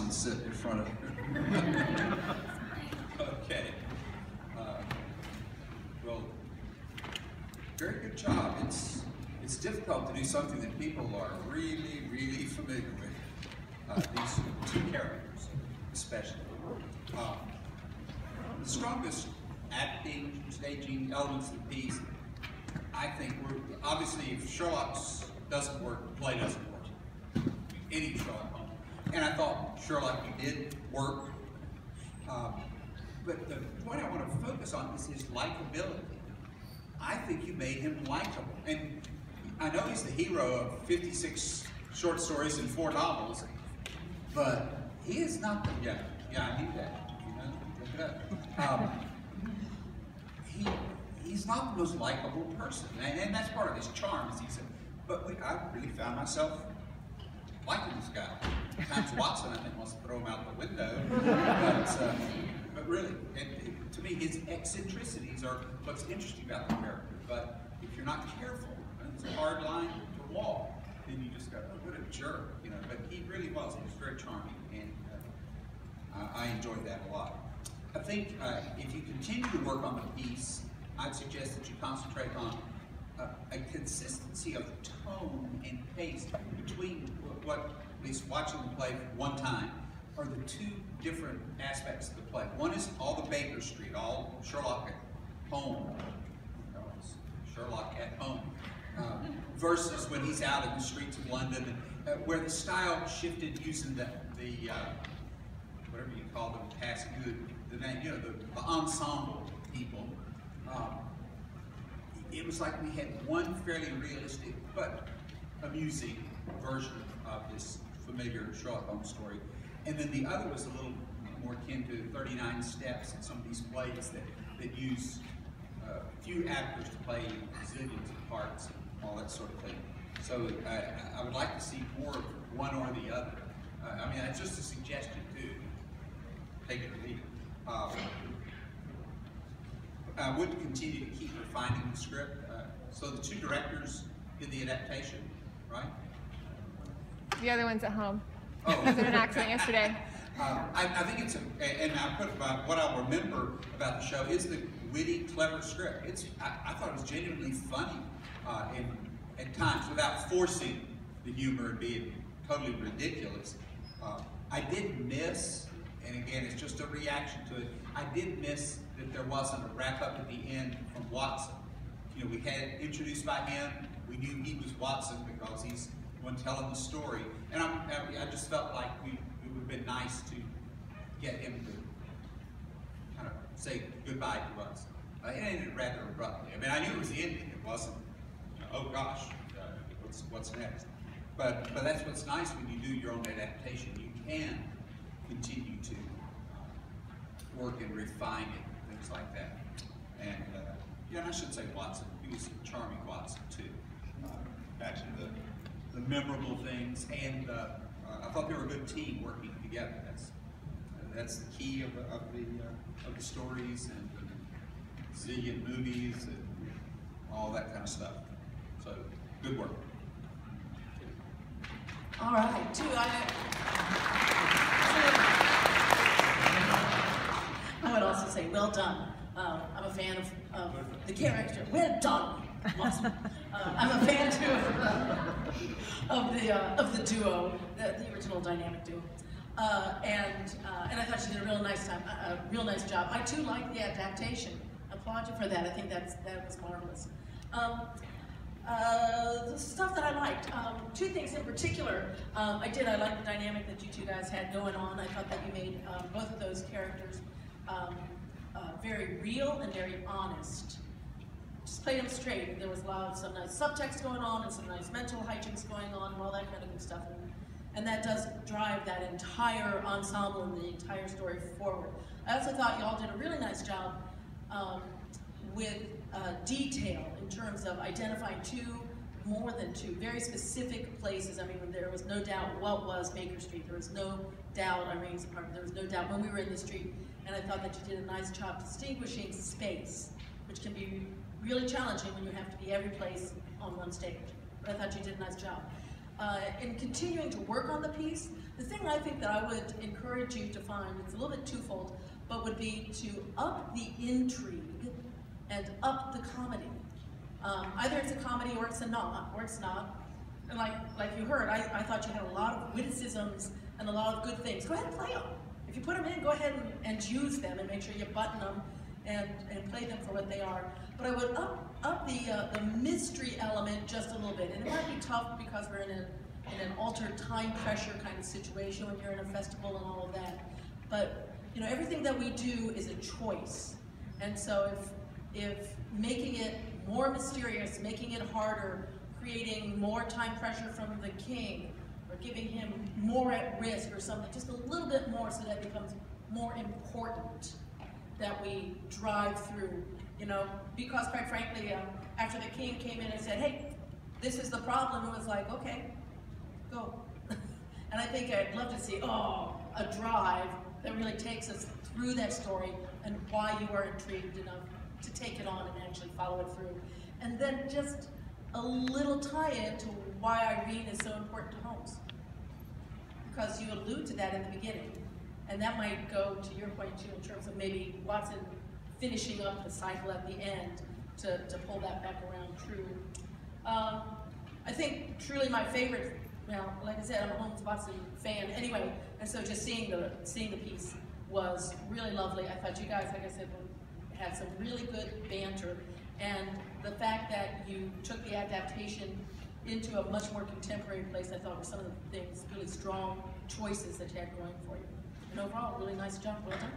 Watson sit in front of her. Okay. Well, very good job. It's difficult to do something that people are really, really familiar with. These two characters, especially. The strongest acting, staging elements of the piece, I think, were obviously if Sherlock doesn't work, the play doesn't work. Any Sherlock Holmes. And I thought Sherlock did work. But the point I want to focus on is his likability. I think you made him likable. And I know he's the hero of 56 short stories and 4 novels, but he is not the, yeah, I knew that, you know, look it up. He's not the most likable person, and that's part of his charm, as he said. But I really found myself liking this guy. Sometimes Watson, I think, wants to throw him out the window, but really, to me, his eccentricities are what's interesting about the character. But if you're not careful, and it's a hard line to walk, then you just go, oh, what a jerk, you know. But he really was. He was very charming, and I enjoyed that a lot. I think if you continue to work on the piece, I'd suggest that you concentrate on a consistency of tone and pace between what, at least watching the play one time, are the two different aspects of the play. One is all the Baker Street, all Sherlock at home, Sherlock at home, versus when he's out in the streets of London, where the style shifted using the whatever you call them, past good, the name, you know, the ensemble people. It was like we had one fairly realistic but amusing version of this familiar Sherlock Holmes story, and then the other was a little more akin to 39 Steps and some of these plays that use a few actors to play zillions of parts and all that sort of thing. So I would like to see more of one or the other. I mean, that's just a suggestion too. Take it or leave it. I would continue to keep refining the script. So the two directors did the adaptation, right? The other one's at home. Oh. I was in an accident yesterday. I think it's and I put what I remember about the show is the witty, clever script. I thought it was genuinely funny at times without forcing the humor and being totally ridiculous. I did miss, and again, it's just a reaction to it, I did miss that there wasn't a wrap-up at the end from Watson. You know, we had it introduced by him, we knew he was Watson because he's the one telling the story, and I just felt like it would have been nice to get him to kind of say goodbye to us. It ended rather abruptly. I mean, I knew it was the ending, it wasn't, you know, oh gosh, what's next? But that's what's nice when you do your own adaptation. You can continue to work and refine it, things like that. And yeah, and I should say Watson. He was a charming Watson too. Actually, the memorable things, and I thought they were a good team working together. That's the key of the stories and the zillion movies and all that kind of stuff. So good work. All right, I would also say, well done. I'm a fan of the character. Well done. Awesome. I'm a fan too of the duo, the original dynamic duo, and I thought she did a real nice job. I too liked the adaptation. I applaud you for that. I think that was marvelous. The stuff that I liked, two things in particular. I liked the dynamic that you two guys had going on. I thought that you made both of those characters very real and very honest. Just played them straight. There was some nice subtext going on and some nice mental hijinks going on and all that kind of good stuff. And that does drive that entire ensemble and the entire story forward. I also thought y'all did a really nice job with detail in terms of identifying more than two very specific places. I mean, there was no doubt what was Baker Street. There was no doubt Irene's apartment. There was no doubt when we were in the street. And I thought that you did a nice job distinguishing space, which can be really challenging when you have to be every place on one stage. But I thought you did a nice job. in continuing to work on the piece, the thing I think that I would encourage you to find, it's a little bit twofold, but would be to up the intrigue and up the comedy. Either it's a comedy or it's not. And like you heard, I thought you had a lot of witticisms and a lot of good things. Go ahead and play them. If you put them in, go ahead and use them and make sure you button them and play them for what they are. But I would up the mystery element just a little bit. And it might be tough because we're in an altered time pressure kind of situation when you're in a festival and all of that. But you know, everything that we do is a choice. And so if making it more mysterious, making it harder, creating more time pressure from the king, or giving him more at risk or something, just a little bit more so that it becomes more important that we drive through, you know, because quite frankly, after the king came in and said, hey, this is the problem, it was like, okay, go. And I think I'd love to see, a drive that really takes us through that story and why you are intrigued enough to take it on and actually follow it through. And then just a little tie-in to why Irene is so important to Holmes. Because you allude to that in the beginning. And that might go to your point too, in terms of maybe Watson finishing up the cycle at the end to pull that back around true. I think truly my favorite, well, like I said, I'm a Holmes Watson fan anyway, and so just seeing the piece was really lovely. I thought you guys, like I said, had some really good banter, and the fact that you took the adaptation into a much more contemporary place, I thought were some of the things, really strong choices that you had going for you. And overall, really nice job, well done.